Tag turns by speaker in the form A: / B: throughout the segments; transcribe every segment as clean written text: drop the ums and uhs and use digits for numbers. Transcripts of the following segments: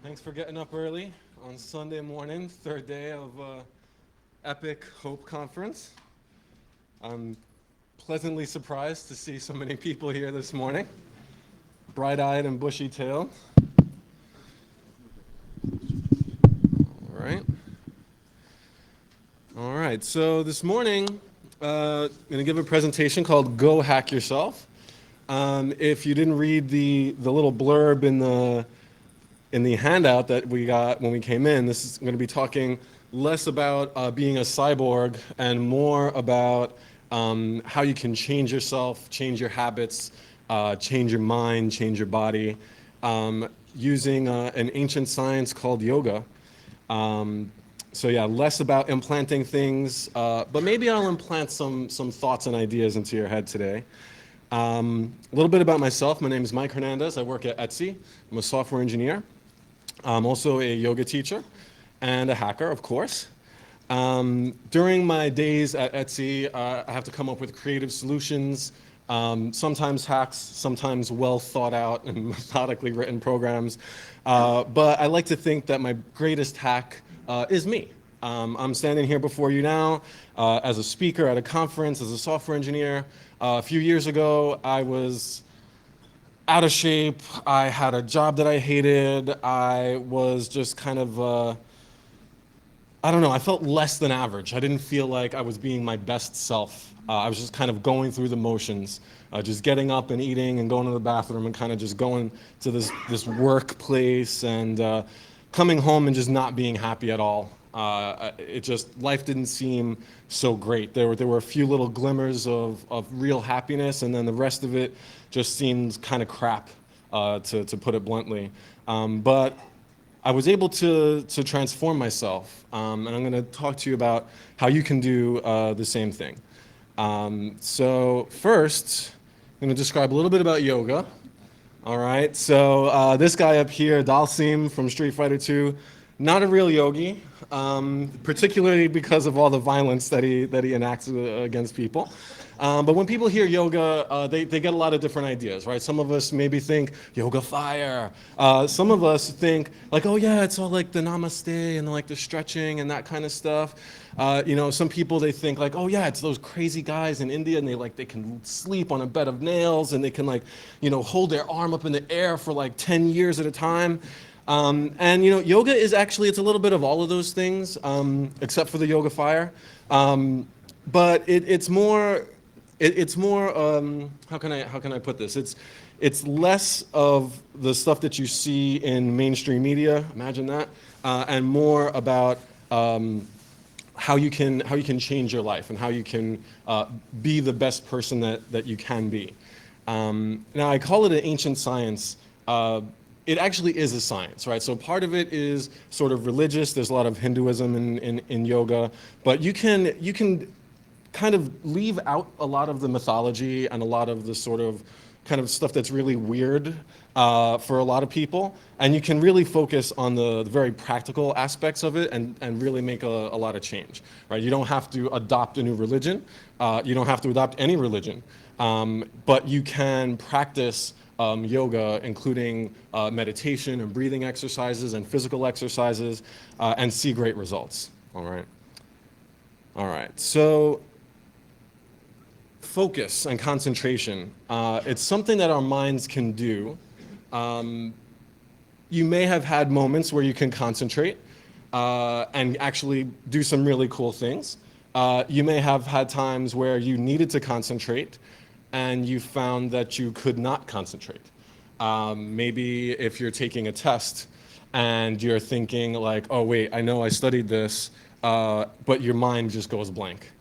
A: Thanks for getting up early on Sunday morning, third day of Epic Hope Conference. I'm pleasantly surprised to see so many people here this morning, bright-eyed and bushy-tailed. All right. All right, so this morning, I'm going to give a presentation called Go Hack Yourself. If you didn't read the little blurb in the handout that we got when we came in, this is going to be talking less about being a cyborg and more about how you can change yourself, change your habits, change your mind, change your body, using an ancient science called yoga. So yeah, less about implanting things, but maybe I'll implant some thoughts and ideas into your head today. A little bit about myself. My name is Mike Hernandez. I work at Etsy. I'm a software engineer. I'm also a yoga teacher and a hacker, of course. During my days at Etsy, I have to come up with creative solutions, sometimes hacks, sometimes well thought out and methodically written programs. But I like to think that my greatest hack is me. I'm standing here before you now as a speaker at a conference, as a software engineer. A few years ago, I was out of shape. I had a job that I hated. I was just kind of, I don't know, I felt less than average. I didn't feel like I was being my best self. I was just kind of going through the motions, just getting up and eating and going to the bathroom and kind of just going to this workplace and coming home and just not being happy at all. Life didn't seem so great. There were a few little glimmers of real happiness, and then the rest of it just seemed kind of crap, to put it bluntly. But I was able to transform myself, and I'm going to talk to you about how you can do the same thing. So first, I'm going to describe a little bit about yoga. All right, so this guy up here, Dalsim from Street Fighter 2, not a real yogi, particularly because of all the violence that he enacts against people. But when people hear yoga, they get a lot of different ideas, right? Some of us maybe think yoga fire. Some of us think like, oh yeah, it's all like the namaste and like the stretching and that kind of stuff. Some people, they think like, oh yeah, it's those crazy guys in India and they can sleep on a bed of nails and they can hold their arm up in the air for like 10 years at a time. Yoga is actually, it's a little bit of all of those things, except for the yoga fire. But it's more, how can I put this? It's less of the stuff that you see in mainstream media, imagine that, and more about how you can change your life and how you can be the best person that you can be. Now I call it an ancient science. It actually is a science, right? So part of it is sort of religious. There's a lot of Hinduism in yoga, but you can kind of leave out a lot of the mythology and a lot of the sort of kind of stuff that's really weird for a lot of people, and you can really focus on the very practical aspects of it and really make a lot of change, right? You don't have to adopt a new religion. You don't have to adopt any religion, but you can practice yoga, including meditation and breathing exercises and physical exercises, and see great results. All right. So focus and concentration. It's something that our minds can do. You may have had moments where you can concentrate and actually do some really cool things. You may have had times where you needed to concentrate and you found that you could not concentrate. Maybe if you're taking a test and you're thinking like, oh wait, I know I studied this, but your mind just goes blank.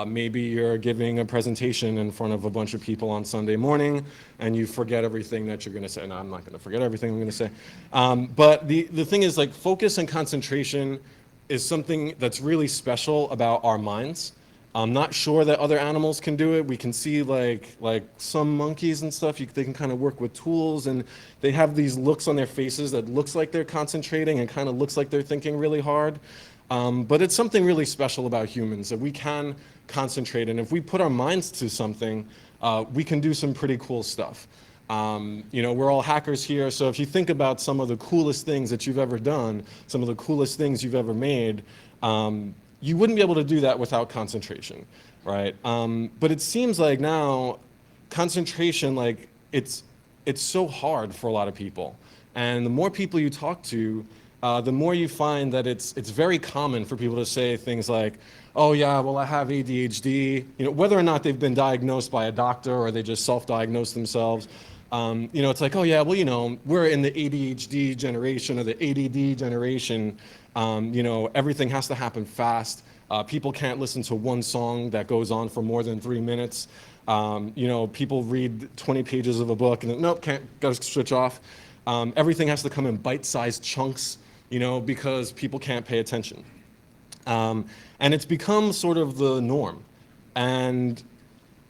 A: Maybe you're giving a presentation in front of a bunch of people on Sunday morning and you forget everything that you're gonna say. No, I'm not gonna forget everything I'm gonna say. But the thing is, like, focus and concentration is something that's really special about our minds. I'm not sure that other animals can do it. We can see like some monkeys and stuff, they can kind of work with tools and they have these looks on their faces that looks like they're concentrating and kind of looks like they're thinking really hard. But it's something really special about humans that we can concentrate, and if we put our minds to something, we can do some pretty cool stuff. We're all hackers here, so if you think about some of the coolest things that you've ever done, some of the coolest things you've ever made, you wouldn't be able to do that without concentration, right? But it seems like now concentration, like it's so hard for a lot of people. And the more people you talk to, the more you find that it's very common for people to say things like, oh yeah, well I have ADHD, whether or not they've been diagnosed by a doctor or they just self-diagnose themselves. It's like, oh yeah, well, we're in the ADHD generation or the ADD generation. Everything has to happen fast. People can't listen to one song that goes on for more than 3 minutes. People read 20 pages of a book and then, nope, can't, gotta switch off. Everything has to come in bite-sized chunks, because people can't pay attention. And it's become sort of the norm. And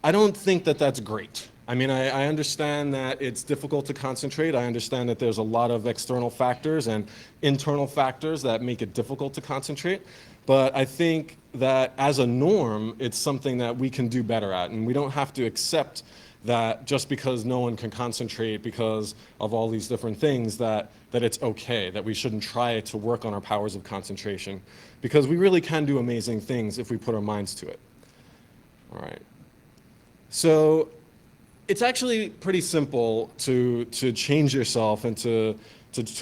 A: I don't think that that's great. I mean, I understand that it's difficult to concentrate. I understand that there's a lot of external factors and internal factors that make it difficult to concentrate. But I think that as a norm, it's something that we can do better at. And we don't have to accept that just because no one can concentrate because of all these different things, that it's okay, that we shouldn't try to work on our powers of concentration. Because we really can do amazing things if we put our minds to it. All right. So it's actually pretty simple to change yourself and to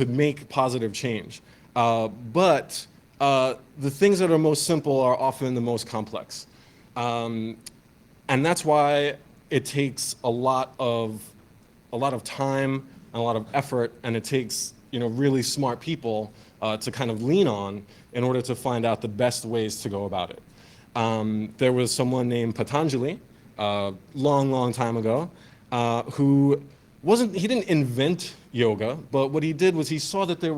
A: make positive change. But the things that are most simple are often the most complex. And that's why it takes a lot of time and a lot of effort, and it takes really smart people to kind of lean on in order to find out the best ways to go about it. There was someone named Patanjali, long time ago, who he didn't invent yoga, but what he did was he saw that there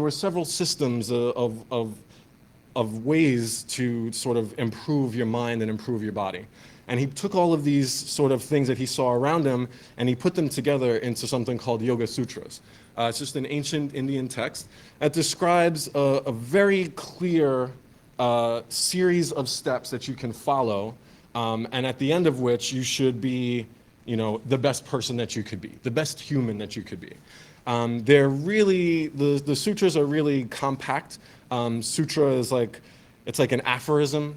A: were several systems of ways to sort of improve your mind and improve your body. And he took all of these sort of things that he saw around him and he put them together into something called Yoga Sutras. It's just an ancient Indian text that describes a very clear series of steps that you can follow, and at the end of which you should be, the best person that you could be, the best human that you could be. They're really, the sutras are really compact. Sutra is it's like an aphorism.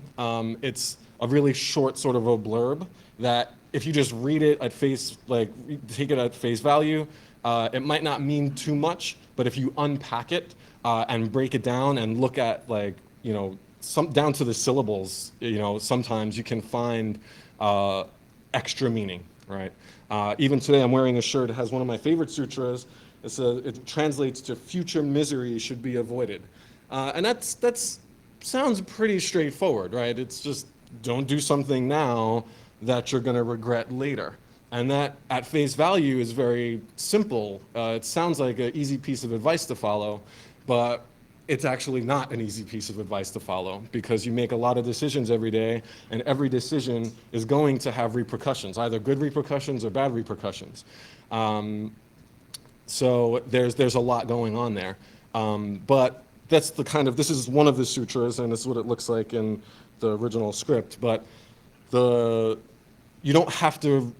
A: It's a really short sort of a blurb that if you just read it at take it at face value, it might not mean too much, but if you unpack it and break it down and look at down to the syllables, sometimes you can find extra meaning, right? Even today I'm wearing a shirt that has one of my favorite sutras. It translates to future misery should be avoided. And that's sounds pretty straightforward, right? It's just don't do something now that you're going to regret later. And that at face value is very simple. It sounds like an easy piece of advice to follow, but it's actually not an easy piece of advice to follow because you make a lot of decisions every day, and every decision is going to have repercussions, either good repercussions or bad repercussions. So there's a lot going on there. But that's this is one of the sutras, and this is what it looks like in the original script, but you don't have to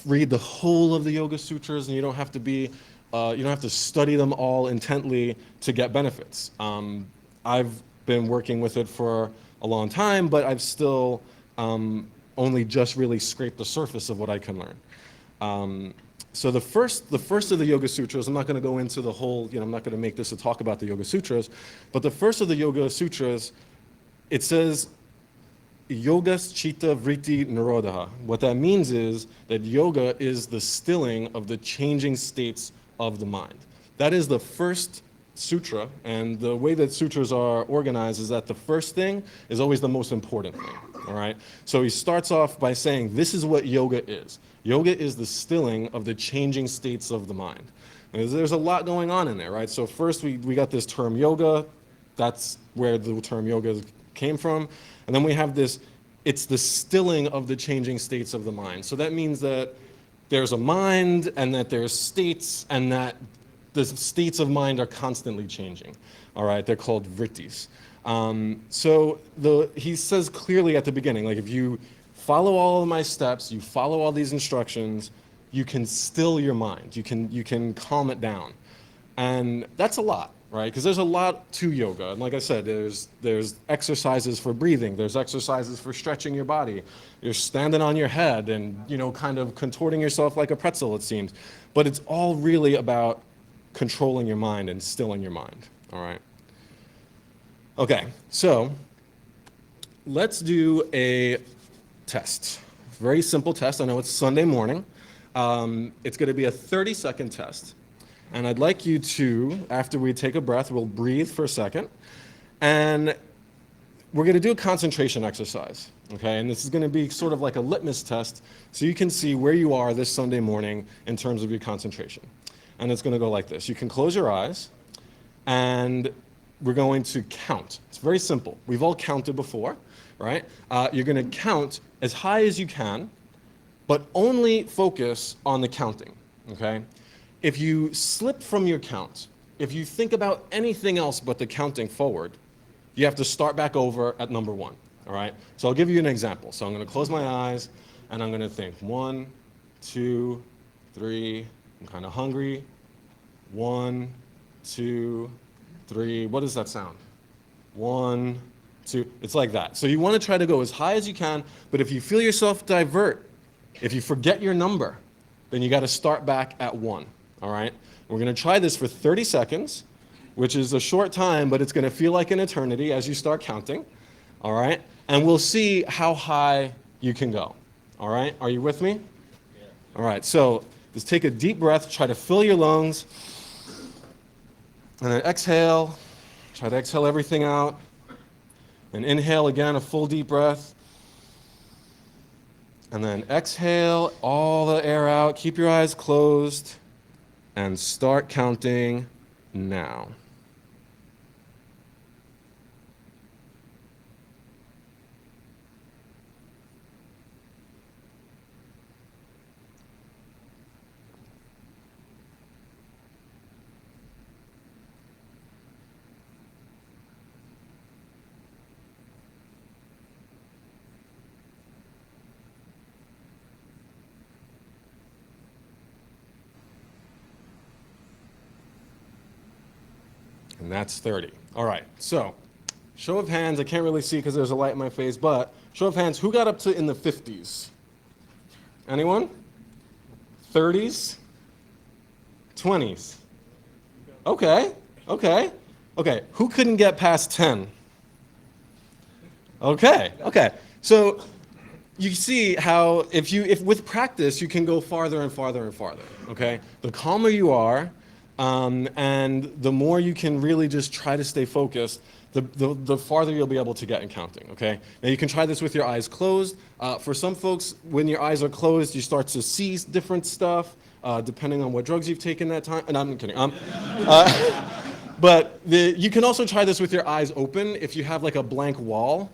A: read the whole of the Yoga Sutras, and you don't have to study them all intently to get benefits. I've been working with it for a long time, but I've still only just really scraped the surface of what I can learn. So the first of the Yoga Sutras, I'm not going to go into the whole, I'm not going to make this a talk about the Yoga Sutras, but the first of the Yoga Sutras, it says, Yogas Chitta Vritti Nirodha. What that means is that yoga is the stilling of the changing states of the mind. That is the first sutra, and the way that sutras are organized is that the first thing is always the most important thing, all right? So he starts off by saying, this is what yoga is. Yoga is the stilling of the changing states of the mind. And there's a lot going on in there, right? So first we got this term yoga. That's where the term yoga came from. And then we have it's the stilling of the changing states of the mind. So that means that there's a mind and that there's states, and that the states of mind are constantly changing. All right, they're called vrittis. So he says clearly at the beginning, if you follow all of my steps, you follow all these instructions, you can still your mind. You can calm it down. And that's a lot, right? Because there's a lot to yoga. And like I said, there's exercises for breathing. There's exercises for stretching your body. You're standing on your head and, kind of contorting yourself like a pretzel, it seems. But it's all really about controlling your mind and stilling your mind, all right? Okay, so let's do a test. Very simple test. I know it's Sunday morning. It's going to be a 30-second test. And I'd like you to, after we take a breath, we'll breathe for a second. And we're going to do a concentration exercise. Okay? And this is going to be sort of like a litmus test so you can see where you are this Sunday morning in terms of your concentration. And it's going to go like this. You can close your eyes, and we're going to count. It's very simple. We've all counted before, right? You're going to count as high as you can, but only focus on the counting, okay? If you slip from your count, if you think about anything else but the counting forward, you have to start back over at number 1, all right? So I'll give you an example. So I'm going to close my eyes, and I'm going to think 1, 2, 3, I'm kind of hungry. 1, 2, 3, what does that sound? 1, 2, it's like that. So you want to try to go as high as you can, but if you feel yourself divert, if you forget your number, then you got to start back at 1, all right? We're going to try this for 30 seconds, which is a short time, but it's going to feel like an eternity as you start counting, all right? And we'll see how high you can go, all right? Are you with me? Yeah. All right, so just take a deep breath, try to fill your lungs, and then exhale. Try to exhale everything out. And inhale again, a full deep breath. And then exhale all the air out. Keep your eyes closed. And start counting now. And that's 30. All right, so show of hands. I can't really see because there's a light in my face, but show of hands, who got up to in the 50s? Anyone? 30s? 20s? Okay. Who couldn't get past 10? Okay. So you see how if with practice you can go farther and farther and farther, okay? The calmer you are, and the more you can really just try to stay focused, the farther you'll be able to get in counting, okay? Now you can try this with your eyes closed. For some folks, when your eyes are closed, you start to see different stuff, depending on what drugs you've taken that time. And I'm kidding. But you can also try this with your eyes open. If you have like a blank wall,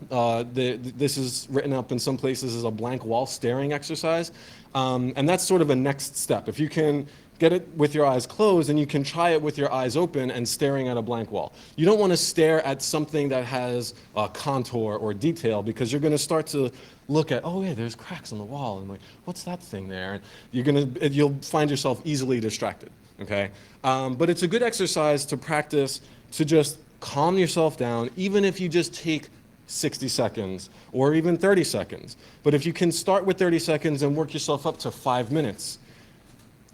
A: this is written up in some places as a blank wall staring exercise. And that's sort of a next step. If you can get it with your eyes closed, and you can try it with your eyes open and staring at a blank wall. You don't want to stare at something that has a contour or detail, because you're going to start to look at, oh yeah, there's cracks on the wall, and like, what's that thing there? And you'll find yourself easily distracted, okay? But it's a good exercise to practice to just calm yourself down, even if you just take 60 seconds or even 30 seconds. But if you can start with 30 seconds and work yourself up to 5 minutes,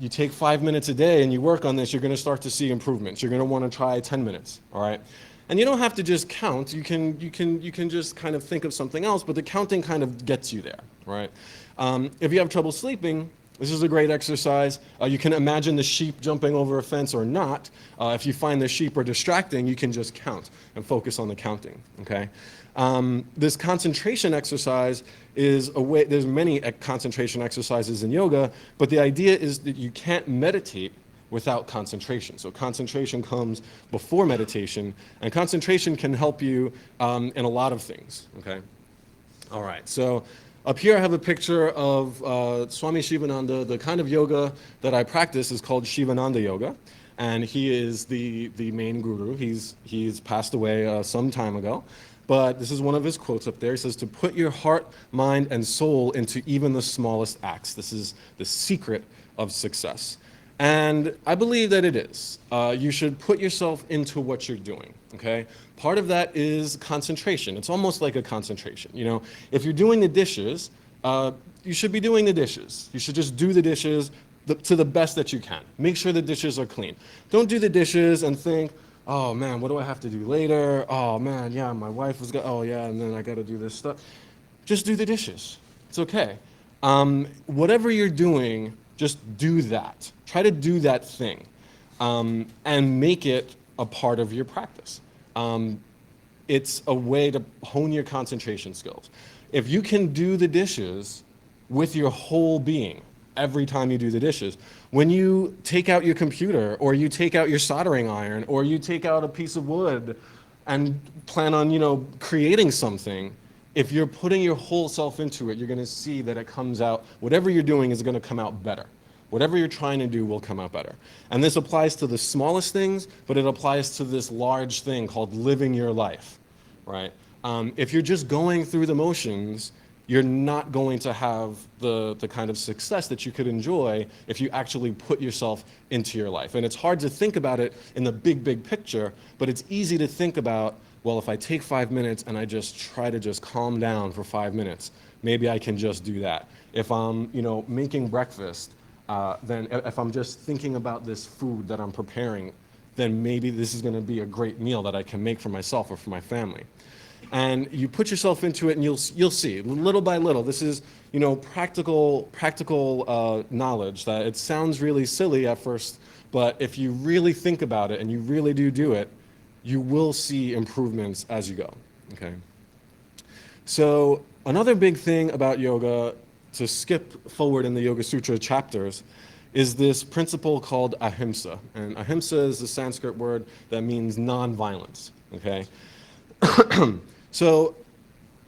A: you take 5 minutes a day and you work on this, you're going to start to see improvements. You're going to want to try 10 minutes, all right? And you don't have to just count. You can just kind of think of something else, but the counting kind of gets you there, right? If you have trouble sleeping, this is a great exercise. You can imagine the sheep jumping over a fence or not. If you find the sheep are distracting, you can just count and focus on the counting, okay? This concentration exercise is a way, there's many concentration exercises in yoga, but the idea is that you can't meditate without concentration. So concentration comes before meditation, and concentration can help you in a lot of things, okay? All right, so up here I have a picture of Swami Shivananda. The kind of yoga that I practice is called Shivananda yoga, and he is the main guru. He's passed away some time ago. But this is one of his quotes up there. He says, to put your heart, mind, and soul into even the smallest acts. This is the secret of success. And I believe that it is. You should put yourself into what you're doing, okay? Part of that is concentration. It's almost like a concentration. You know, if you're doing the dishes, you should be doing the dishes. You should just do the dishes to the best that you can. Make sure the dishes are clean. Don't do the dishes and think, oh man, what do I have to do later? Oh man, yeah, my wife was oh yeah, and then I gotta do this stuff. Just do the dishes. It's okay. Whatever you're doing, just do that. Try to do that thing, and make it a part of your practice. It's a way to hone your concentration skills. If you can do the dishes with your whole being every time you do the dishes, when you take out your computer or you take out your soldering iron or you take out a piece of wood and plan on, you know, creating something, if you're putting your whole self into it, you're going to see that it comes out, whatever you're doing is going to come out better. Whatever you're trying to do will come out better. And this applies to the smallest things, but it applies to this large thing called living your life, right? If you're just going through the motions, you're not going to have the kind of success that you could enjoy if you actually put yourself into your life. And it's hard to think about it in the big picture, but it's easy to think about, well, if I take 5 minutes and I just try to just calm down for 5 minutes, maybe I can just do that. If I'm, you know, making breakfast, then if I'm just thinking about this food that I'm preparing, then maybe this is gonna be a great meal that I can make for myself or for my family. And you put yourself into it and you'll see, little by little, this is, you know, practical knowledge that it sounds really silly at first, but if you really think about it and you really do it, you will see improvements as you go, okay? So another big thing about yoga, to skip forward in the Yoga Sutra chapters, is this principle called ahimsa. And ahimsa is the Sanskrit word that means non-violence, okay? So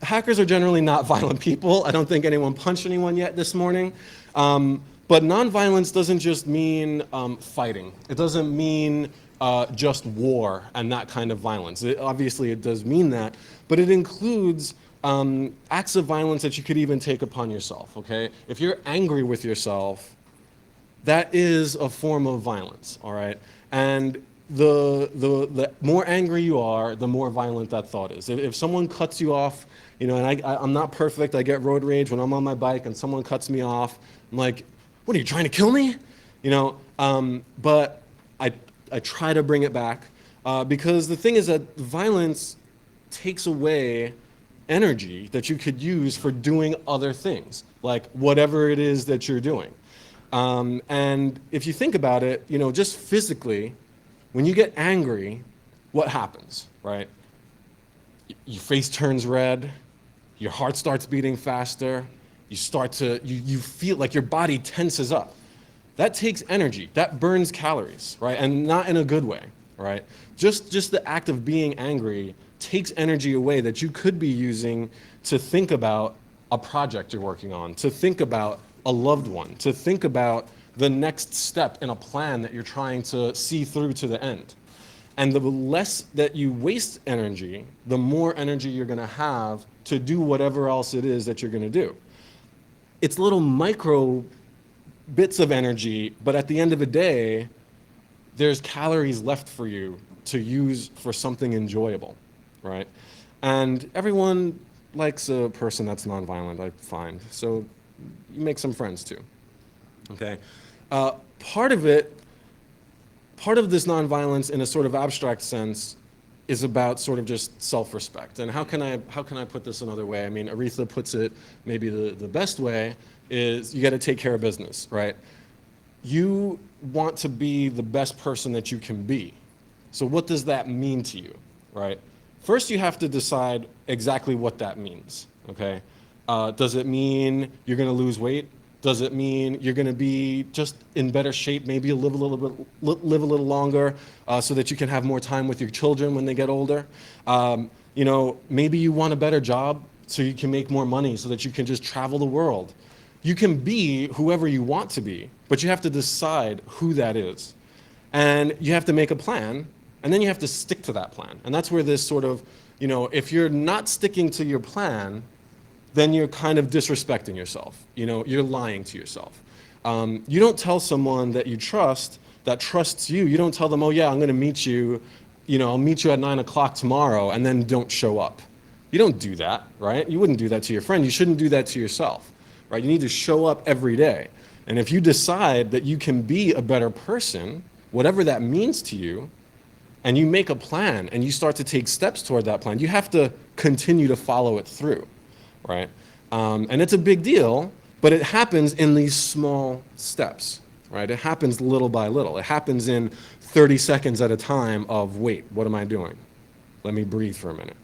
A: hackers are generally not violent people. I don't think anyone punched anyone yet this morning. But non-violence doesn't just mean fighting. It doesn't mean just war and that kind of violence. Obviously, it does mean that, but it includes acts of violence that you could even take upon yourself, okay? If you're angry with yourself, that is a form of violence, all right? And the more angry you are, the more violent that thought is. If someone cuts you off, you know, and I'm not perfect, I get road rage when I'm on my bike and someone cuts me off, I'm like, what are you trying to kill me? You know, but I try to bring it back because the thing is that violence takes away energy that you could use for doing other things, like whatever it is that you're doing. And if you think about it, you know, just physically, when you get angry, what happens, right? Your face turns red, your heart starts beating faster, you feel like your body tenses up. That takes energy, that burns calories, right? And not in a good way, right? Just the act of being angry takes energy away that you could be using to think about a project you're working on, to think about a loved one, to think about the next step in a plan that you're trying to see through to the end. And the less that you waste energy, the more energy you're gonna have to do whatever else it is that you're gonna do. It's little micro bits of energy, but at the end of the day, there's calories left for you to use for something enjoyable, right? And everyone likes a person that's nonviolent, I find. So you make some friends too, okay? Part of this nonviolence in a sort of abstract sense is about sort of just self-respect. And how can I put this another way? I mean, Aretha puts it maybe the best way is you got to take care of business, right? You want to be the best person that you can be. So what does that mean to you, right? First, you have to decide exactly what that means, okay? Does it mean you're going to lose weight? Does it mean you're going to be just in better shape, maybe live a little longer, so that you can have more time with your children when they get older? You know, maybe you want a better job so you can make more money so that you can just travel the world. You can be whoever you want to be, but you have to decide who that is. And you have to make a plan, and then you have to stick to that plan. And that's where this sort of, you know, if you're not sticking to your plan, then you're kind of disrespecting yourself. You know, you're lying to yourself. You don't tell someone that you trust, that trusts you, you don't tell them, oh yeah, I'm going to meet you, I'll meet you at 9 o'clock tomorrow, and then don't show up. You don't do that, right? You wouldn't do that to your friend. You shouldn't do that to yourself, right? You need to show up every day. And if you decide that you can be a better person, whatever that means to you, and you make a plan and you start to take steps toward that plan, you have to continue to follow it through, right? And it's a big deal, but it happens in these small steps, right? It happens little by little. It happens in 30 seconds at a time of, wait, what am I doing? Let me breathe for a minute,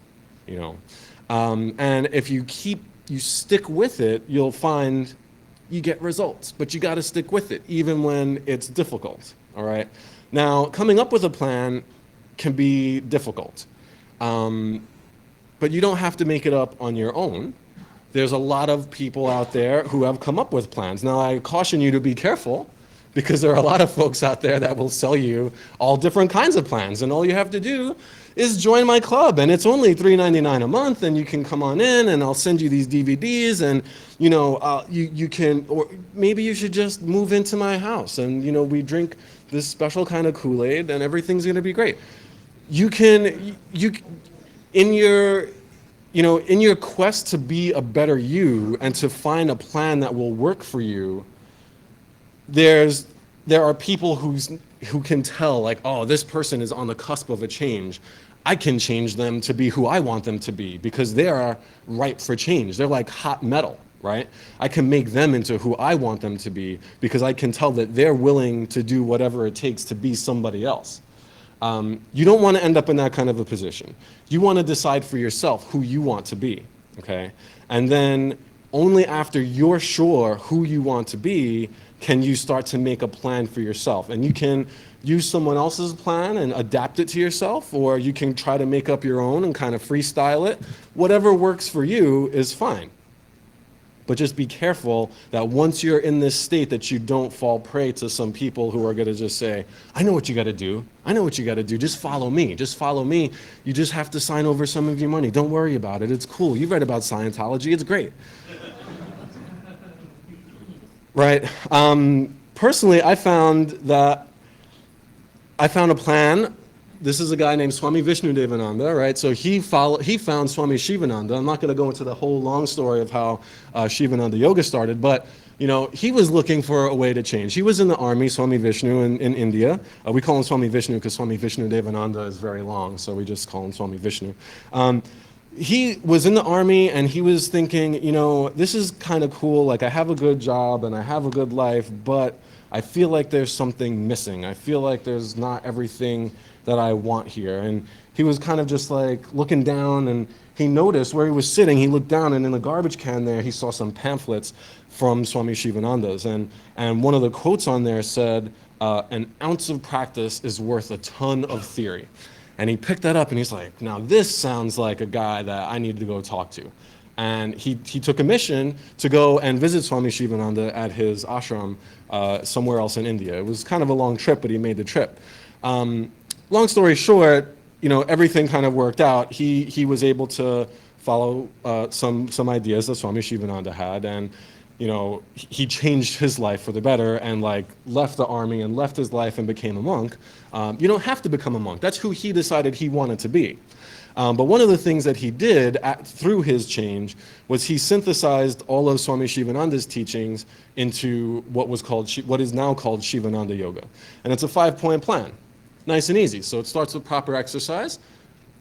A: And if you stick with it, you'll find you get results, but you got to stick with it even when it's difficult, all right? Now, coming up with a plan can be difficult, but you don't have to make it up on your own. There's a lot of people out there who have come up with plans. Now, I caution you to be careful because there are a lot of folks out there that will sell you all different kinds of plans, and all you have to do is join my club, and it's only $3.99 a month, and you can come on in, and I'll send you these DVDs, and you can, or maybe you should just move into my house, and we drink this special kind of Kool-Aid, and everything's going to be great. In your quest to be a better you and to find a plan that will work for you, there are people who can tell, like, oh, this person is on the cusp of a change. I can change them to be who I want them to be because they are ripe for change. They're like hot metal, right? I can make them into who I want them to be because I can tell that they're willing to do whatever it takes to be somebody else. You don't want to end up in that kind of a position. You want to decide for yourself who you want to be, okay? And then only after you're sure who you want to be can you start to make a plan for yourself. And you can use someone else's plan and adapt it to yourself, or you can try to make up your own and kind of freestyle it. Whatever works for you is fine. But just be careful that once you're in this state that you don't fall prey to some people who are going to just say, I know what you got to do. I know what you got to do. Just follow me. Just follow me. You just have to sign over some of your money. Don't worry about it. It's cool. You've read about Scientology. It's great. Right? Personally, I found a plan. This is a guy named Swami Vishnudevananda, right? So he found Swami Shivananda. I'm not going to go into the whole long story of how Shivananda Yoga started, but he was looking for a way to change. He was in the army, Swami Vishnu, in India. We call him Swami Vishnu because Swami Vishnudevananda is very long, so we just call him Swami Vishnu. He was in the army and he was thinking, this is kind of cool. Like, I have a good job and I have a good life, but I feel like there's something missing. I feel like there's not everything that I want here. And he was kind of just like looking down, and he noticed where he was sitting, he looked down, and in the garbage can there, he saw some pamphlets from Swami Shivananda's. And one of the quotes on there said, an ounce of practice is worth a ton of theory. And he picked that up and he's like, now this sounds like a guy that I need to go talk to. And he took a mission to go and visit Swami Shivananda at his ashram somewhere else in India. It was kind of a long trip, but he made the trip. Long story short, everything kind of worked out. He was able to follow some ideas that Swami Shivananda had, and he changed his life for the better and left the army and left his life and became a monk. You don't have to become a monk. That's who he decided he wanted to be. But one of the things that he did through his change was he synthesized all of Swami Shivananda's teachings into what is now called Shivananda Yoga. And it's a 5-point plan. Nice and easy. So it starts with proper exercise,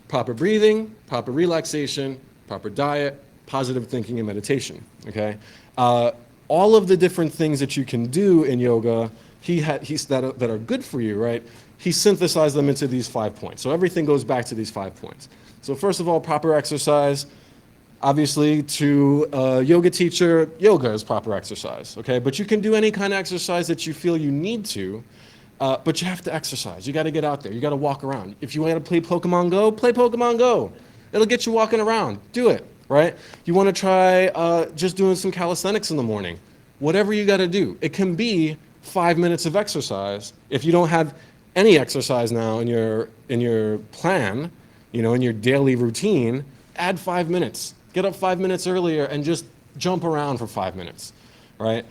A: proper breathing, proper relaxation, proper diet, positive thinking, and meditation. Okay? All of the different things that you can do in yoga, that are good for you, right? He synthesized them into these 5 points. So everything goes back to these 5 points. So first of all, proper exercise. Obviously, to a yoga teacher, yoga is proper exercise. Okay? But you can do any kind of exercise that you feel you need to. But you have to exercise. You got to get out there. You got to walk around. If you want to play Pokemon Go, play Pokemon Go. It'll get you walking around. Do it, right? You want to try just doing some calisthenics in the morning. Whatever you got to do. It can be 5 minutes of exercise. If you don't have any exercise now in your plan, in your daily routine, add 5 minutes. Get up 5 minutes earlier and just jump around for 5 minutes, right?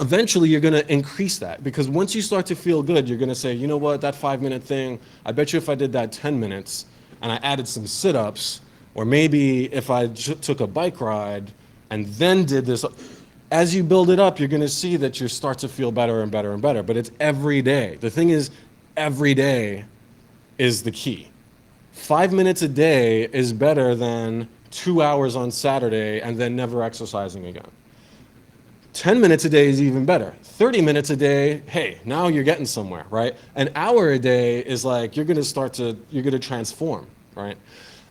A: eventually you're going to increase that, because once you start to feel good, you're going to say, you know what, that 5-minute thing, I bet you if I did that 10 minutes and I added some sit-ups, or maybe if I took a bike ride and then did this, as you build it up, you're going to see that you start to feel better and better and better. But it's every day. The thing is, every day is the key. 5 minutes a day is better than 2 hours on Saturday and then never exercising again. 10 minutes a day is even better. 30 minutes a day, hey, now you're getting somewhere, right? An hour a day is like you're going to transform, right?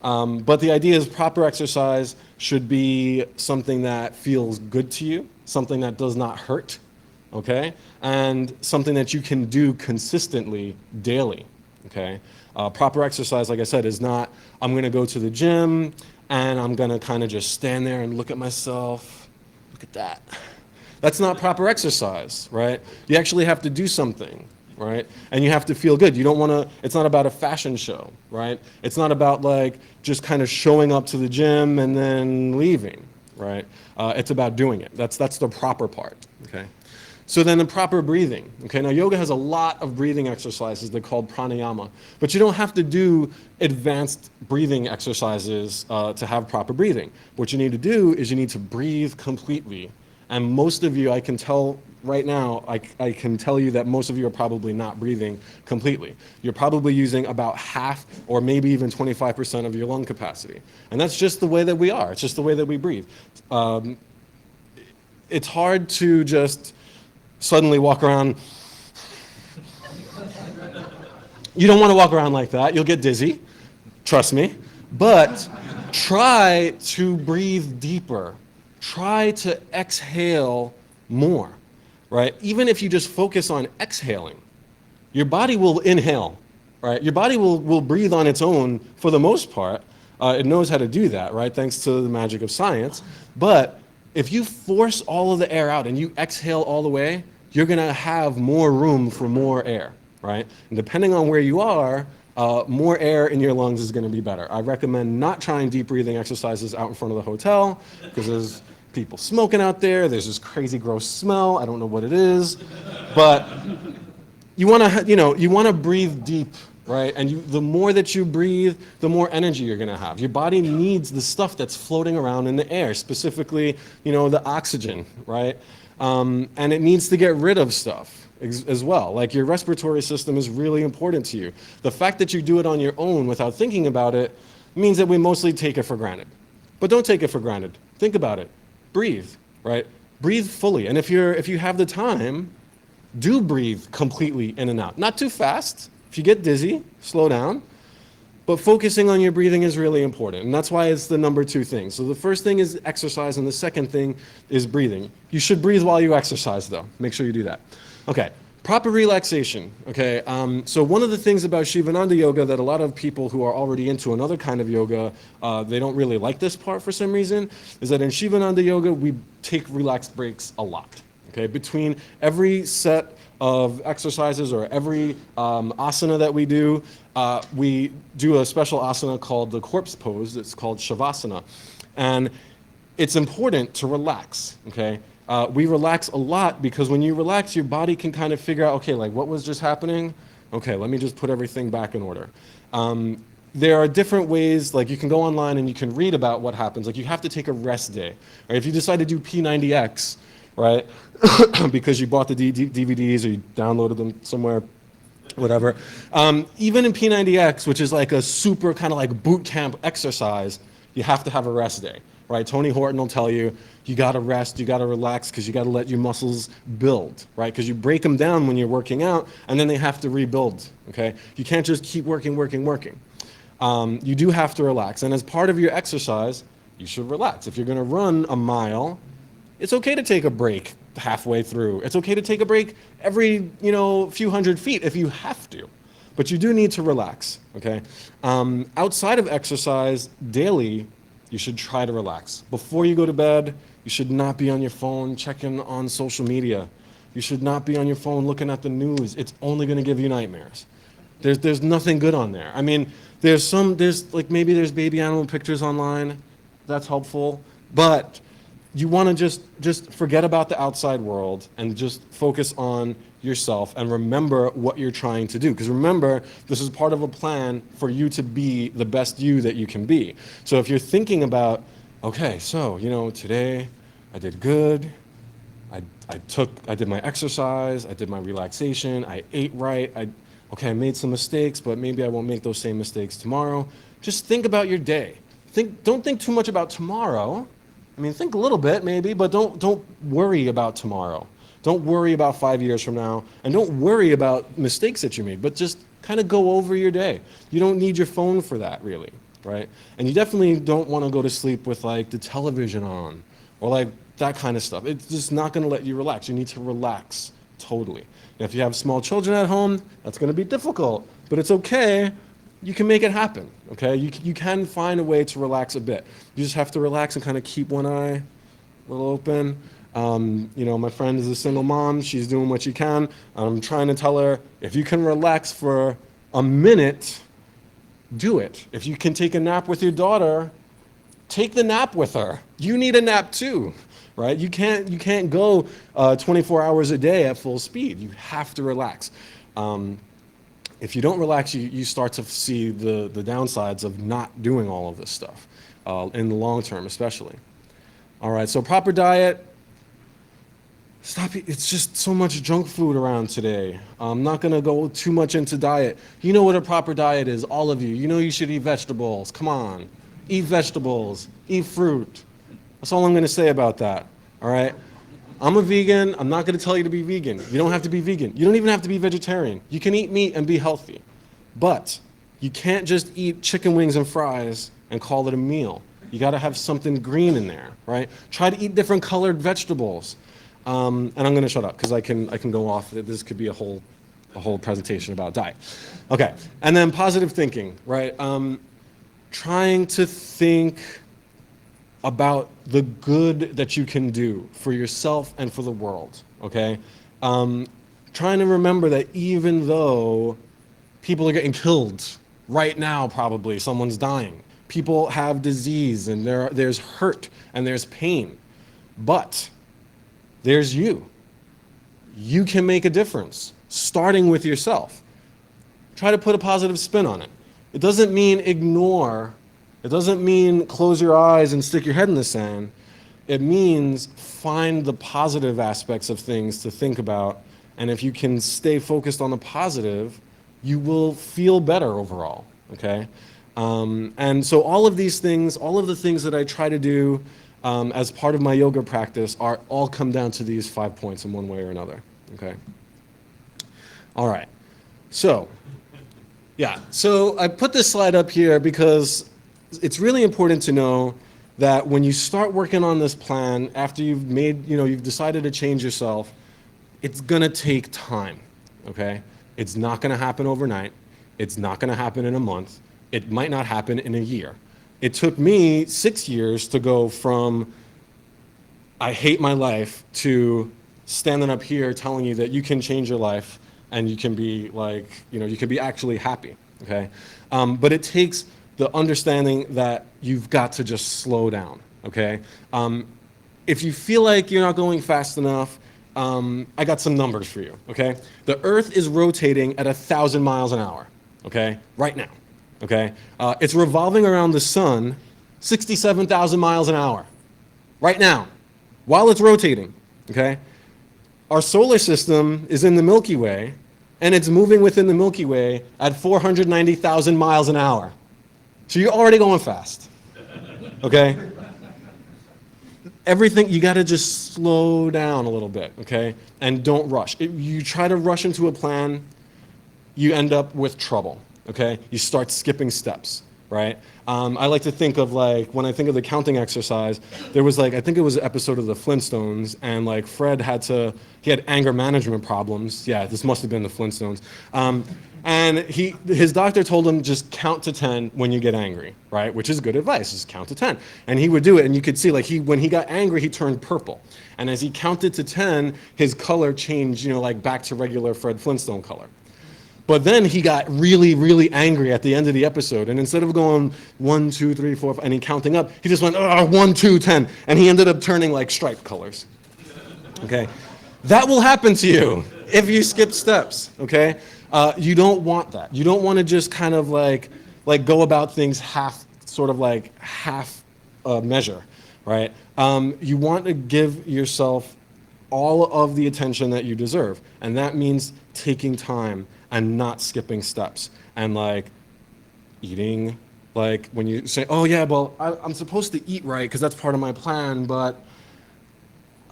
A: But the idea is proper exercise should be something that feels good to you, something that does not hurt, okay? And something that you can do consistently daily, okay? Proper exercise, like I said, is not, I'm going to go to the gym and I'm going to kind of just stand there and look at myself. Look at that. That's not proper exercise, right? You actually have to do something, right? And you have to feel good. You don't want to, it's not about a fashion show, right? It's not about like just kind of showing up to the gym and then leaving, right? It's about doing it. That's the proper part, okay? So then the proper breathing, okay? Now yoga has a lot of breathing exercises. They're called pranayama, but you don't have to do advanced breathing exercises to have proper breathing. What you need to do is you need to breathe completely. And most of you, I can tell right now, I can tell you that most of you are probably not breathing completely. You're probably using about half or maybe even 25% of your lung capacity. And that's just the way that we are. It's just the way that we breathe. It's hard to just suddenly walk around. You don't want to walk around like that. You'll get dizzy, trust me. But try to breathe deeper. Try to exhale more, right? Even if you just focus on exhaling, your body will inhale, right? Your body will breathe on its own for the most part. It knows how to do that, right? Thanks to the magic of science. But if you force all of the air out and you exhale all the way, you're going to have more room for more air, right? And depending on where you are, more air in your lungs is going to be better. I recommend not trying deep breathing exercises out in front of the hotel, because there's people smoking out there. There's this crazy gross smell. I don't know what it is, but you want to breathe deep, right? And the more that you breathe, the more energy you're going to have. Your body needs the stuff that's floating around in the air, specifically, the oxygen, right? And it needs to get rid of stuff as well. Like your respiratory system is really important to you. The fact that you do it on your own without thinking about it means that we mostly take it for granted. But don't take it for granted. Think about it. Breathe, right? Breathe fully. And if you have the time, do breathe completely in and out. Not too fast. If you get dizzy, slow down. But focusing on your breathing is really important. And that's why it's the number 2 thing. So the first thing is exercise, and the second thing is breathing. You should breathe while you exercise, though. Make sure you do that. Okay, proper relaxation. Okay, so one of the things about Shivananda yoga that a lot of people who are already into another kind of yoga, they don't really like this part for some reason, is that in Shivananda yoga, we take relaxed breaks a lot. Okay, between every set of exercises or every asana that we do a special asana called the corpse pose. It's called Shavasana. And it's important to relax, okay? We relax a lot because when you relax, your body can kind of figure out, okay, like what was just happening? Okay, let me just put everything back in order. There are different ways, like you can go online and you can read about what happens. Like you have to take a rest day. Right? If you decide to do P90X, right, because you bought the DVDs or you downloaded them somewhere, whatever. Even in P90X, which is like a super kind of like boot camp exercise, you have to have a rest day, right? Tony Horton will tell you, you got to rest, you got to relax, because you got to let your muscles build, right? Because you break them down when you're working out, and then they have to rebuild, okay? You can't just keep working. You do have to relax, and as part of your exercise, you should relax. If you're going to run a mile, it's okay to take a break halfway through. It's okay to take a break every, few hundred feet if you have to. But you do need to relax, okay? Outside of exercise, daily, you should try to relax. Before you go to bed, you should not be on your phone checking on social media. You should not be on your phone looking at the news. It's only going to give you nightmares. There's nothing good on there. I mean, maybe there's baby animal pictures online. That's helpful. But you want to just forget about the outside world and just focus on yourself and remember what you're trying to do. Because remember, this is part of a plan for you to be the best you that you can be. So if you're thinking about, okay, so, today I did good. I did my exercise, I did my relaxation, I ate right, I made some mistakes, but maybe I won't make those same mistakes tomorrow. Just think about your day. Don't think too much about tomorrow. I mean, think a little bit maybe, but don't worry about tomorrow. Don't worry about 5 years from now, and don't worry about mistakes that you made, but just kind of go over your day. You don't need your phone for that, really, right? And you definitely don't want to go to sleep with like the television on or like that kind of stuff. It's just not going to let you relax. You need to relax totally. And if you have small children at home, that's going to be difficult, but it's okay. You can make it happen, okay? You can find a way to relax a bit. You just have to relax and kind of keep one eye a little open. My friend is a single mom. She's doing what she can. I'm trying to tell her, if you can relax for a minute, do it. If you can take a nap with your daughter, take the nap with her. You need a nap too, right? You can't go 24 hours a day at full speed. You have to relax. If you don't relax, you start to see the downsides of not doing all of this stuff, in the long term especially. All right, so proper diet. It's just so much junk food around today. I'm not gonna go too much into diet. You know what a proper diet is, all of you. You know you should eat vegetables, come on. Eat vegetables, eat fruit. That's all I'm gonna say about that, all right? I'm a vegan, I'm not gonna tell you to be vegan. You don't have to be vegan. You don't even have to be vegetarian. You can eat meat and be healthy. But you can't just eat chicken wings and fries and call it a meal. You gotta have something green in there, right? Try to eat different colored vegetables. And I'm gonna shut up because I can go off. This could be a whole presentation about diet. Okay, and then positive thinking, right? Trying to think about the good that you can do for yourself and for the world, okay? Trying to remember that even though people are getting killed right now, probably someone's dying, people have disease and there's hurt and there's pain, but there's you. You can make a difference, starting with yourself. Try to put a positive spin on it. It doesn't mean ignore. It doesn't mean close your eyes and stick your head in the sand. It means find the positive aspects of things to think about. And if you can stay focused on the positive, you will feel better overall, okay? And so all of these things, all of the things that I try to do as part of my yoga practice all come down to these 5 points in one way or another, okay? All right, so I put this slide up here because it's really important to know that when you start working on this plan, after you've decided to change yourself, it's gonna take time, okay? It's not gonna happen overnight. It's not gonna happen in a month. It might not happen in a year. It took me 6 years to go from I hate my life to standing up here telling you that you can change your life and you can be you can be actually happy, okay? But it takes the understanding that you've got to just slow down, okay? If you feel like you're not going fast enough, I got some numbers for you, okay? The Earth is rotating at 1,000 miles an hour, okay? Right now. Okay, it's revolving around the sun 67,000 miles an hour right now while it's rotating, okay? Our solar system is in the Milky Way and it's moving within the Milky Way at 490,000 miles an hour. So you're already going fast, okay? Everything, you gotta just slow down a little bit, okay? And don't rush. If you try to rush into a plan, you end up with trouble. Okay, you start skipping steps, right? I like to think of when I think of the counting exercise, there was I think it was an episode of the Flintstones, and Fred he had anger management problems. Yeah, this must have been the Flintstones. And his doctor told him just count to 10 when you get angry, right? Which is good advice, just count to 10. And he would do it, and you could see when he got angry, he turned purple. And as he counted to 10, his color changed, back to regular Fred Flintstone color. But then he got really, really angry at the end of the episode. And instead of going 1, 2, 3, 4, 5, and he counting up, he just went, 1, 2, 10. And he ended up turning like stripe colors. Okay? That will happen to you if you skip steps. Okay? You don't want that. You don't want to just kind of like go about things half measure, right? You want to give yourself all of the attention that you deserve. And that means taking time and not skipping steps. And like eating, like when you say, oh yeah, well, I'm supposed to eat right because that's part of my plan, but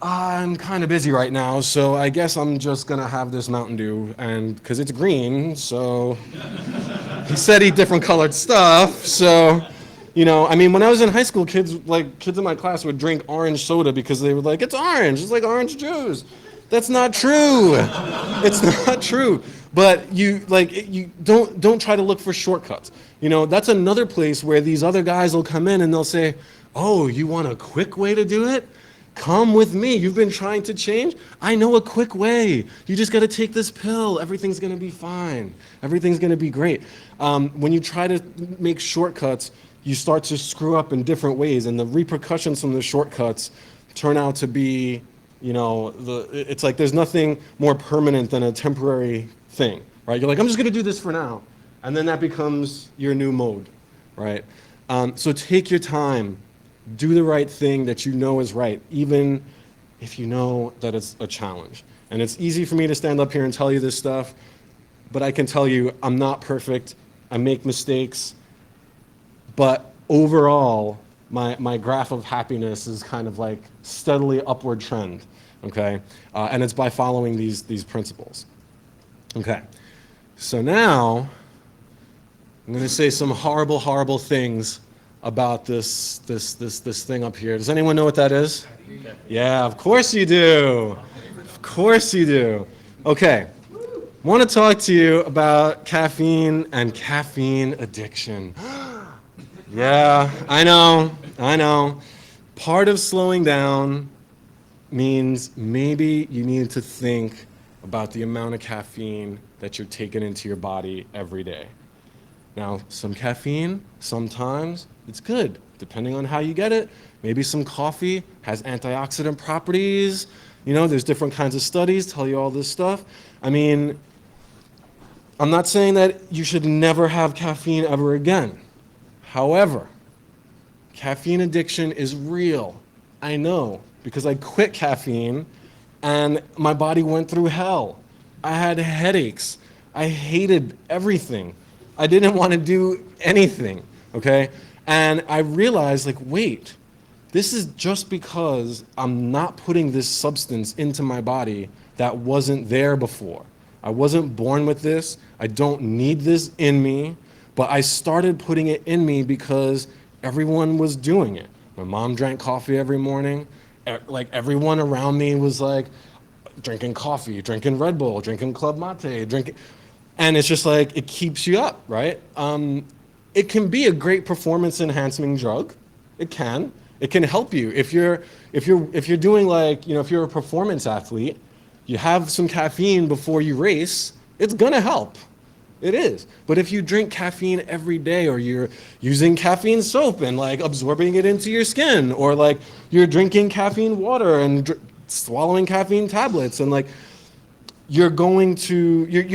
A: I'm kind of busy right now, so I guess I'm just gonna have this Mountain Dew, and because it's green, so he said eat different colored stuff, so I mean, when I was in high school, kids in my class would drink orange soda because they were like, it's orange, it's like orange juice. That's not true. It's not true. But you don't try to look for shortcuts. That's another place where these other guys will come in and they'll say, oh, you want a quick way to do it? Come with me. You've been trying to change? I know a quick way. You just got to take this pill. Everything's going to be fine. Everything's going to be great. When you try to make shortcuts, you start to screw up in different ways, and the repercussions from the shortcuts turn out to be, it's like there's nothing more permanent than a temporary thing, right? You're like, I'm just going to do this for now, and then that becomes your new mode, right? So take your time. Do the right thing that you know is right, even if you know that it's a challenge. And it's easy for me to stand up here and tell you this stuff, but I can tell you I'm not perfect. I make mistakes. But overall, my graph of happiness is kind of like steadily upward trend, okay? And it's by following these principles. Okay, so now I'm going to say some horrible, horrible things about this thing up here. Does anyone know what that is? Yeah, of course you do. Of course you do. Okay, I want to talk to you about caffeine and caffeine addiction. Yeah, I know. Part of slowing down means maybe you need to think about the amount of caffeine that you're taking into your body every day. Now, some caffeine, sometimes it's good, depending on how you get it. Maybe some coffee has antioxidant properties. There's different kinds of studies tell you all this stuff. I mean, I'm not saying that you should never have caffeine ever again. However, caffeine addiction is real. I know, because I quit caffeine and my body went through hell. I had headaches. I hated everything. I didn't want to do anything, okay? And I realized, wait, this is just because I'm not putting this substance into my body that wasn't there before. I wasn't born with this. I don't need this in me. But I started putting it in me because everyone was doing it. My mom drank coffee every morning. Everyone around me was drinking coffee, drinking Red Bull, drinking Club Mate, drinking. And it's just it keeps you up, right? It can be a great performance enhancing drug. It can help you. If you're doing if you're a performance athlete, you have some caffeine before you race, it's gonna help. It is. But if you drink caffeine every day, or you're using caffeine soap and absorbing it into your skin, or you're drinking caffeine water and swallowing caffeine tablets, and you're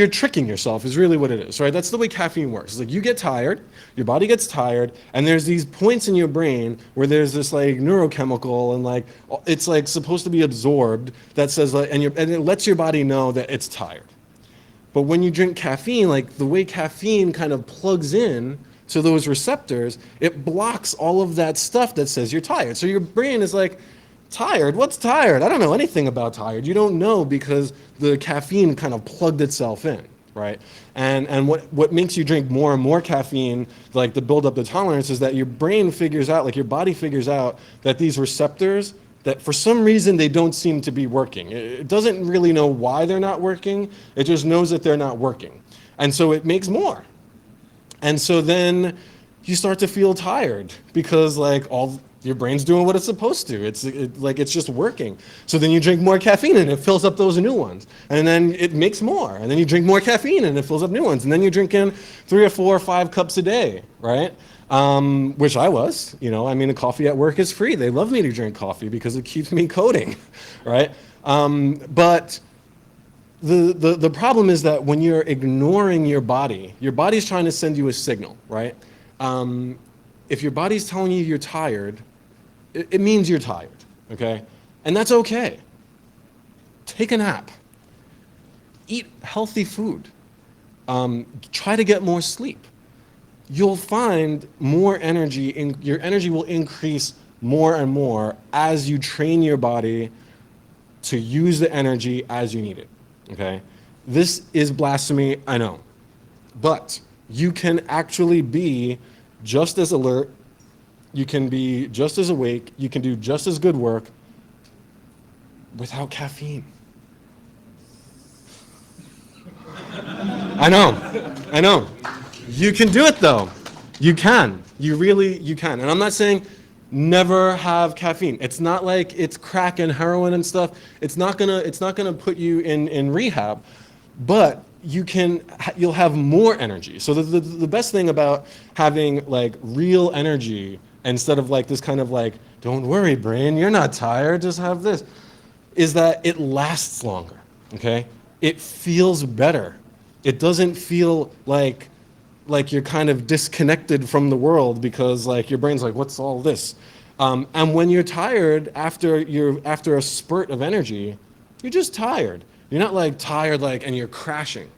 A: tricking yourself is really what it is, right? That's the way caffeine works. It's you get tired, your body gets tired, and there's these points in your brain where there's this neurochemical, and it's supposed to be absorbed that says and it lets your body know that it's tired. But when you drink caffeine, the way caffeine kind of plugs in to those receptors, it blocks all of that stuff that says you're tired. So your brain is tired? What's tired? I don't know anything about tired. You don't know because the caffeine kind of plugged itself in, right? And what makes you drink more and more caffeine, to build up the tolerance, is that your brain figures out, your body figures out that these receptors, that for some reason they don't seem to be working. It doesn't really know why they're not working. It just knows that they're not working. And so it makes more. And so then you start to feel tired because Your brain's doing what it's supposed to. Like it's just working. So then you drink more caffeine and it fills up those new ones. And then it makes more. And then you drink more caffeine and it fills up new ones. And then you're drinking 3 or 4 or 5 cups a day, right? Which I was, I mean, the coffee at work is free. They love me to drink coffee because it keeps me coding, right? But the problem is that when you're ignoring your body's trying to send you a signal, right? If your body's telling you you're tired, it means you're tired, okay? And that's okay. Take a nap. Eat healthy food. Try to get more sleep. You'll find more energy, your energy will increase more and more as you train your body to use the energy as you need it, okay? This is blasphemy, I know. But you can actually be just as alert, you can be just as awake, you can do just as good work without caffeine. I know. You can do it though. You can. You can. And I'm not saying never have caffeine. It's not like it's crack and heroin and stuff. It's not gonna put you in rehab, but you'll have more energy. So the best thing about having like real energy instead of like this kind of like, don't worry, brain, you're not tired, just have this, is that it lasts longer, okay? It feels better. It doesn't feel like you're kind of disconnected from the world because like your brain's like, what's all this? And when you're tired after a spurt of energy, you're just tired. You're not like tired and you're crashing,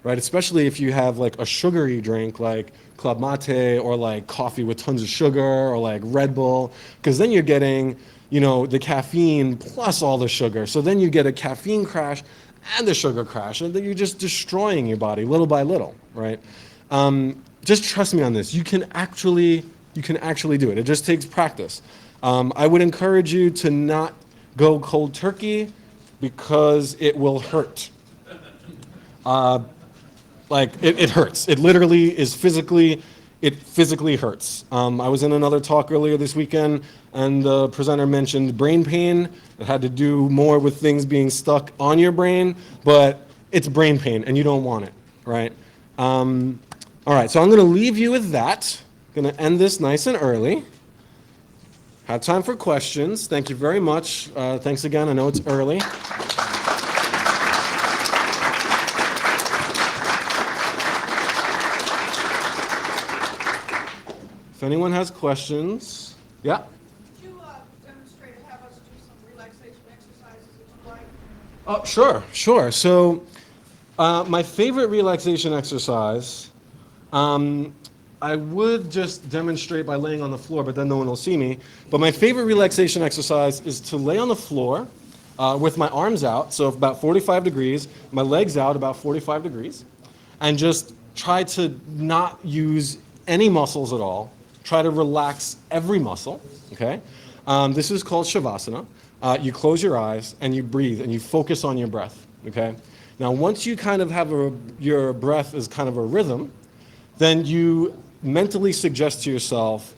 A: right? Especially if you have like a sugary drink like Club Mate or like coffee with tons of sugar or like Red Bull, because then you're getting, the caffeine plus all the sugar. So then you get a caffeine crash and the sugar crash, and then you're just destroying your body little by little, right? Just trust me on this. You can actually do it. It just takes practice. I would encourage you to not go cold turkey because it will hurt. It hurts. It literally is physically hurts. I was in another talk earlier this weekend, and the presenter mentioned brain pain. It had to do more with things being stuck on your brain, but it's brain pain, and you don't want it, right? All right, so I'm going to leave you with that. I'm going to end this nice and early. Have time for questions. Thank you very much. Thanks again. I know it's early. If anyone has questions, yeah?
B: Could you demonstrate and have us do some relaxation exercises if you like?
A: Oh, sure. So my favorite relaxation exercise, I would just demonstrate by laying on the floor, but then no one will see me. But my favorite relaxation exercise is to lay on the floor with my arms out, so about 45 degrees, my legs out about 45 degrees, and just try to not use any muscles at all. Try to relax every muscle, okay? This is called Shavasana. You close your eyes and you breathe and you focus on your breath, okay? Now, once you kind of have your breath is kind of a rhythm, then you mentally suggest to yourself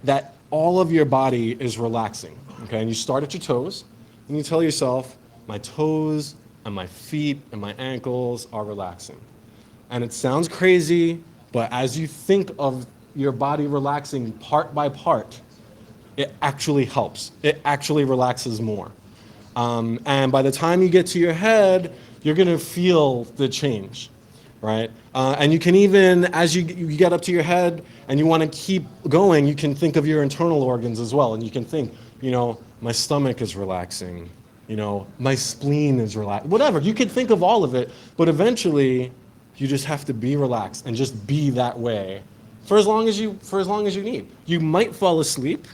A: that all of your body is relaxing, okay? And you start at your toes and you tell yourself, my toes and my feet and my ankles are relaxing. And it sounds crazy, but as you think of your body relaxing part by part, it actually helps. It actually relaxes more. And by the time you get to your head, you're gonna feel the change, right? And you can even, as you get up to your head and you wanna keep going, you can think of your internal organs as well. And you can think, my stomach is relaxing, my spleen is relaxed, whatever. You could think of all of it, but eventually you just have to be relaxed and just be that way for as long as you need. You might fall asleep.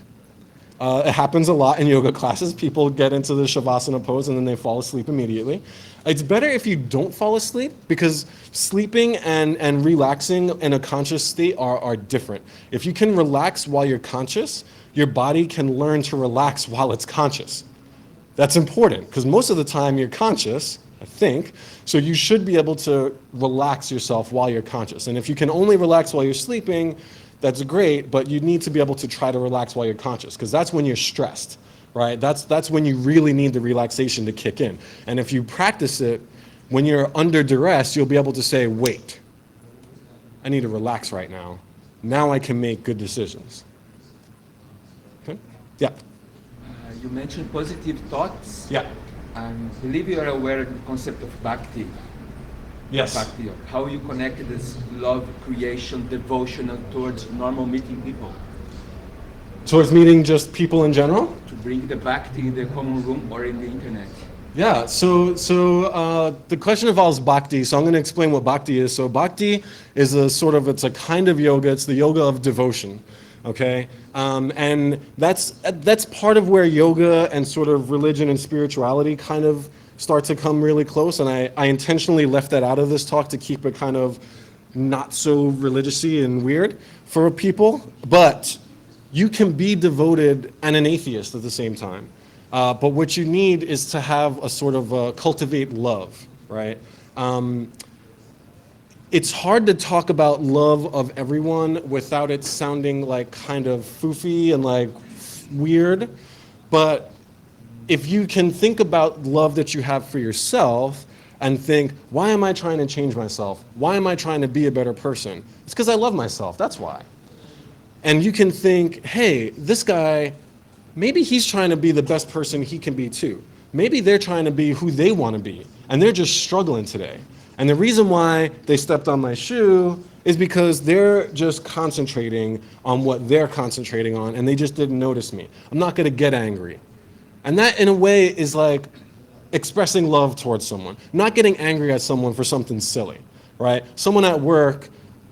A: It happens a lot in yoga classes. People get into the Shavasana pose and then they fall asleep immediately. It's better if you don't fall asleep because sleeping and relaxing in a conscious state are different. If you can relax while you're conscious, your body can learn to relax while it's conscious. That's important because most of the time you're conscious, I think, so you should be able to relax yourself while you're conscious. And if you can only relax while you're sleeping, that's great, but you need to be able to try to relax while you're conscious, because that's when you're stressed, right? That's when you really need the relaxation to kick in. And if you practice it, when you're under duress, you'll be able to say, wait, I need to relax right now. Now I can make good decisions. Okay? Yeah.
C: You mentioned positive thoughts.
A: Yeah.
C: I believe you are aware of the concept of bhakti.
A: Yes.
C: Bhakti, how you connected this love, creation, devotional towards normal meeting people.
A: Towards meeting just people in general?
C: To bring the bhakti in the common room or in the internet.
A: Yeah, so the question involves bhakti, so I'm going to explain what bhakti is. So bhakti is it's a kind of yoga, it's the yoga of devotion, okay? And that's part of where yoga and sort of religion and spirituality kind of start to come really close, and I intentionally left that out of this talk to keep it kind of not so religious-y and weird for people, but you can be devoted and an atheist at the same time. But what you need is to have a sort of cultivate love, right? It's hard to talk about love of everyone without it sounding like kind of foofy and like weird. But if you can think about love that you have for yourself and think, why am I trying to change myself? Why am I trying to be a better person? It's because I love myself, that's why. And you can think, hey, this guy, maybe he's trying to be the best person he can be too. Maybe they're trying to be who they want to be, and they're just struggling today. And the reason why they stepped on my shoe is because they're just concentrating on what they're concentrating on, and they just didn't notice me. I'm not going to get angry. And that, in a way, is like expressing love towards someone. Not getting angry at someone for something silly, right? Someone at work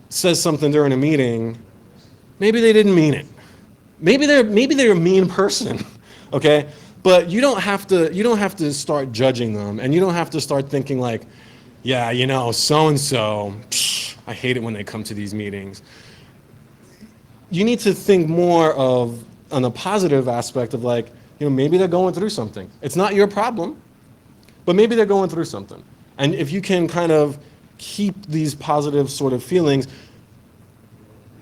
A: says something during a meeting, maybe they didn't mean it. Maybe they're a mean person, okay? But you don't have to start judging them, and you don't have to start thinking like, yeah, you know, so-and-so, I hate it when they come to these meetings. You need to think more of on the positive aspect of like, you know, maybe they're going through something. It's not your problem, but maybe they're going through something. And if you can kind of keep these positive sort of feelings,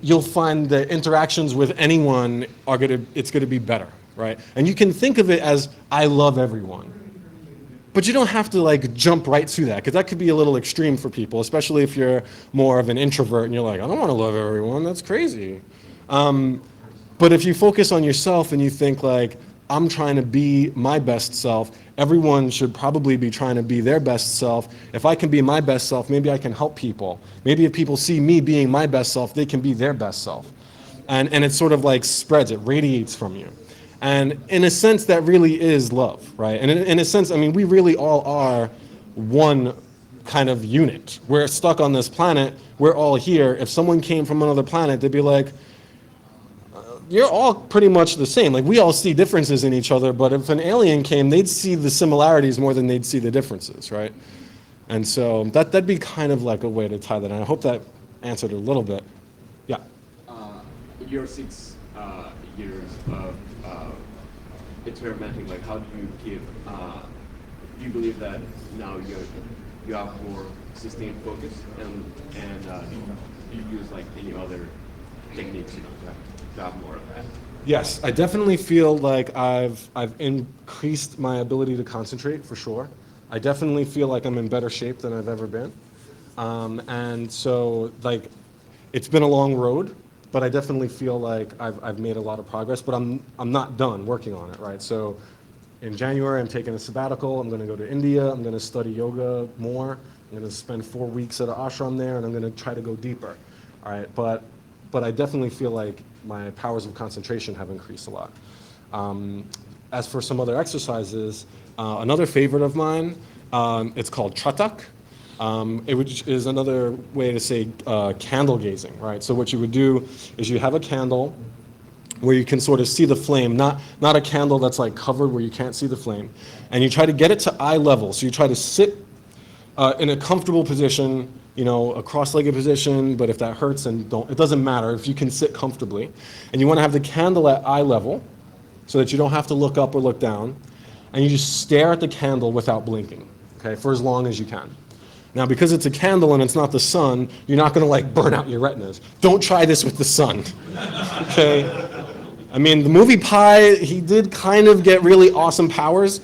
A: you'll find that interactions with anyone it's gonna be better, right? And you can think of it as, I love everyone. But you don't have to like jump right to that, because that could be a little extreme for people, especially if you're more of an introvert and you're like, I don't wanna love everyone, that's crazy. But if you focus on yourself and you think like, I'm trying to be my best self, everyone should probably be trying to be their best self. If I can be my best self, maybe I can help people. Maybe if people see me being my best self, they can be their best self. And it sort of like spreads, it radiates from you. And in a sense, that really is love, right? And in a sense, I mean, we really all are one kind of unit. We're stuck on this planet, we're all here. If someone came from another planet, they'd be like, you're all pretty much the same. Like, we all see differences in each other, but if an alien came, they'd see the similarities more than they'd see the differences, right? And so that'd be kind of like a way to tie that in. I hope that answered a little bit. Yeah.
D: In your 6 years of experimenting, like, how do you keep, do you believe that now you have more sustained focus, and do you use like any other techniques, you know, to have more of that?
A: Yes, I definitely feel like I've increased my ability to concentrate, for sure. I definitely feel like I'm in better shape than I've ever been. And so, like, it's been a long road, but I definitely feel like I've made a lot of progress, but I'm not done working on it, right? So in January, I'm taking a sabbatical. I'm going to go to India. I'm going to study yoga more. I'm going to spend 4 weeks at an ashram there, and I'm going to try to go deeper, all right? But I definitely feel like my powers of concentration have increased a lot. As for some other exercises, another favorite of mine, it's called Tratak, which is another way to say candle gazing, right? So what you would do is you have a candle where you can sort of see the flame, not a candle that's like covered where you can't see the flame, and you try to get it to eye level. So you try to sit in a comfortable position, you know, a cross-legged position, but if that hurts, then it doesn't matter if you can sit comfortably. And you want to have the candle at eye level so that you don't have to look up or look down, and you just stare at the candle without blinking, okay, for as long as you can. Now, because it's a candle and it's not the sun, you're not going to like burn out your retinas. Don't try this with the sun. Okay? I mean, the movie Pi, he did kind of get really awesome powers,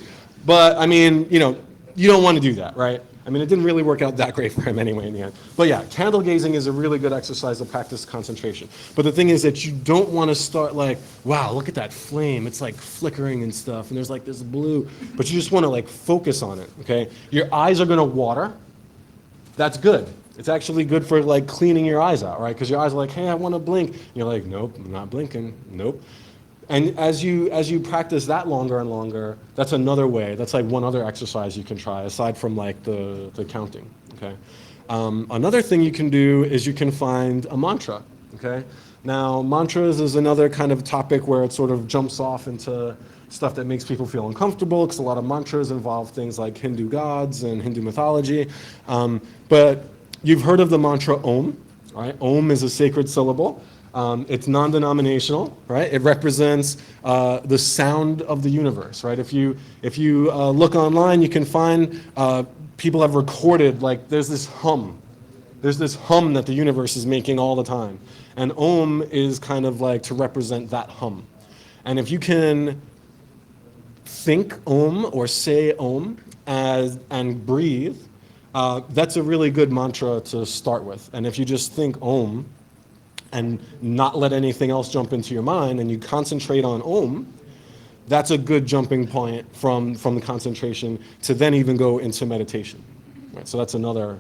A: but I mean, you know, you don't want to do that, right? I mean, it didn't really work out that great for him anyway in the end. But yeah, candle gazing is a really good exercise to practice concentration. But the thing is that you don't want to start like, wow, look at that flame. It's like flickering and stuff, and there's like this blue. But you just want to like focus on it, okay? Your eyes are going to water. That's good. It's actually good for like cleaning your eyes out, right? Because your eyes are like, hey, I want to blink. And you're like, nope, I'm not blinking. Nope. And as you practice that longer and longer, that's another way. That's like one other exercise you can try aside from like the counting. Okay. Another thing you can do is you can find a mantra. Okay. Now mantras is another kind of topic where it sort of jumps off into stuff that makes people feel uncomfortable because a lot of mantras involve things like Hindu gods and Hindu mythology. But you've heard of the mantra Om, right? Om is a sacred syllable. It's non-denominational, right? It represents the sound of the universe, right? If you look online, you can find people have recorded like there's this hum that the universe is making all the time, and Om is kind of like to represent that hum. And if you can think Om or say Om and breathe, that's a really good mantra to start with. And if you just think Om and not let anything else jump into your mind, and you concentrate on Om, that's a good jumping point from the concentration to then even go into meditation. Right, so that's another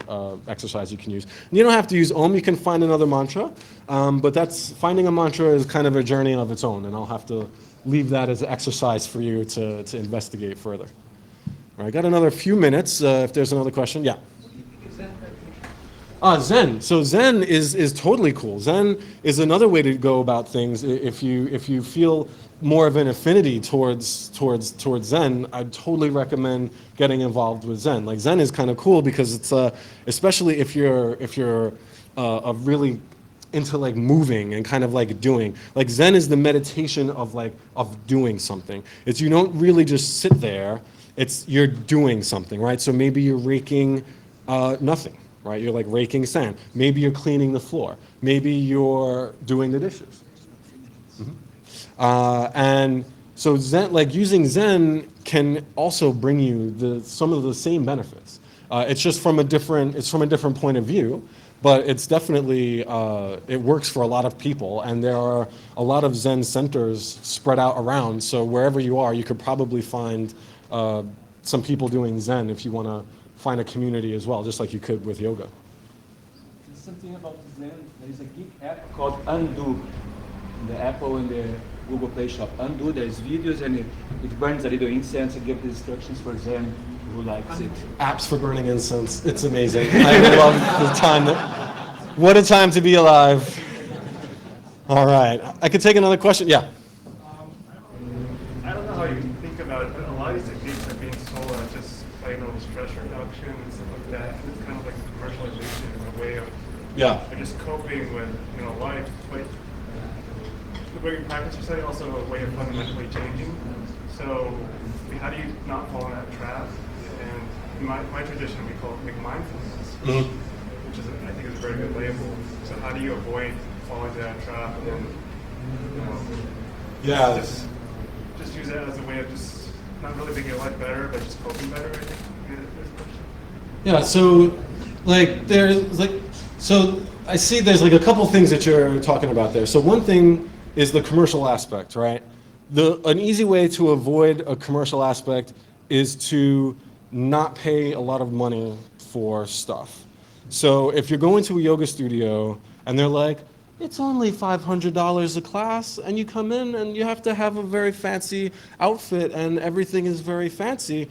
A: exercise you can use. And you don't have to use Om, you can find another mantra, but finding a mantra is kind of a journey of its own, and I'll have to leave that as an exercise for you to investigate further. All right, got another few minutes if there's another question. Yeah. Zen. So Zen is totally cool. Zen is another way to go about things. If you feel more of an affinity towards Zen, I'd totally recommend getting involved with Zen. Like Zen is kind of cool because it's especially if you're really into like moving and kind of like doing. Like Zen is the meditation of doing something. It's you don't really just sit there. You're doing something, right? So maybe you're raking nothing. Right? You're like raking sand. Maybe you're cleaning the floor. Maybe you're doing the dishes. And so Zen, like using Zen can also bring you some of the same benefits. It's just from a different point of view, but it's definitely, it works for a lot of people, and there are a lot of Zen centers spread out around, so wherever you are, you could probably find some people doing Zen if you want to find a community as well, just like you could with yoga.
C: There's something about Zen. There is a geek app called Undo in the Apple and the Google Play Shop. Undo, there's videos and it burns a little incense and gives the instructions for Zen who likes it.
A: Apps for burning incense. It's amazing. I love the time. What a time to be alive. All right. I could take another question. Yeah.
E: I don't know how you think about it, but a lot of these techniques are being sold as just plain old stress reduction and stuff like that. It's kind of like commercialization in a way of just coping with life. But the way you practice your study also a way of fundamentally changing. So how do you not fall in that trap? And in my tradition we call it mindfulness, which is I think is a very good label. So how do you avoid falling into that trap and just use that as a way of just not really making your life better, but just coping better, I think.
A: Yeah, so I see there's like a couple things that you're talking about there. So one thing is the commercial aspect, right? An easy way to avoid a commercial aspect is to not pay a lot of money for stuff. So if you're going to a yoga studio and they're like, it's only $500 a class, and you come in and you have to have a very fancy outfit and everything is very fancy.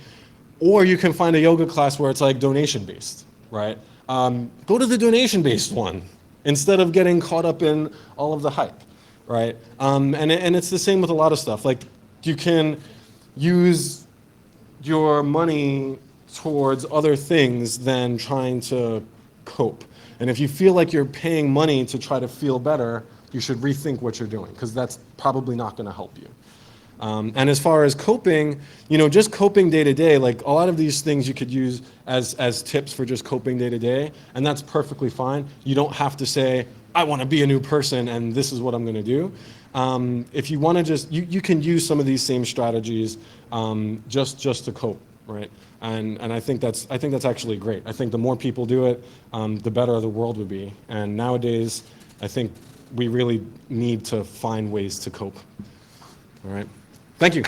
A: Or you can find a yoga class where it's like donation-based, right? Go to the donation-based one instead of getting caught up in all of the hype, right? And it's the same with a lot of stuff. Like you can use your money towards other things than trying to cope. And if you feel like you're paying money to try to feel better, you should rethink what you're doing, because that's probably not going to help you. And as far as coping, just coping day to day, like a lot of these things you could use as tips for just coping day to day, and that's perfectly fine. You don't have to say, I want to be a new person and this is what I'm going to do. If you want to just, you can use some of these same strategies just to cope, right? And I think that's actually great. I think the more people do it, the better the world would be. And nowadays, I think we really need to find ways to cope. All right. Thank you.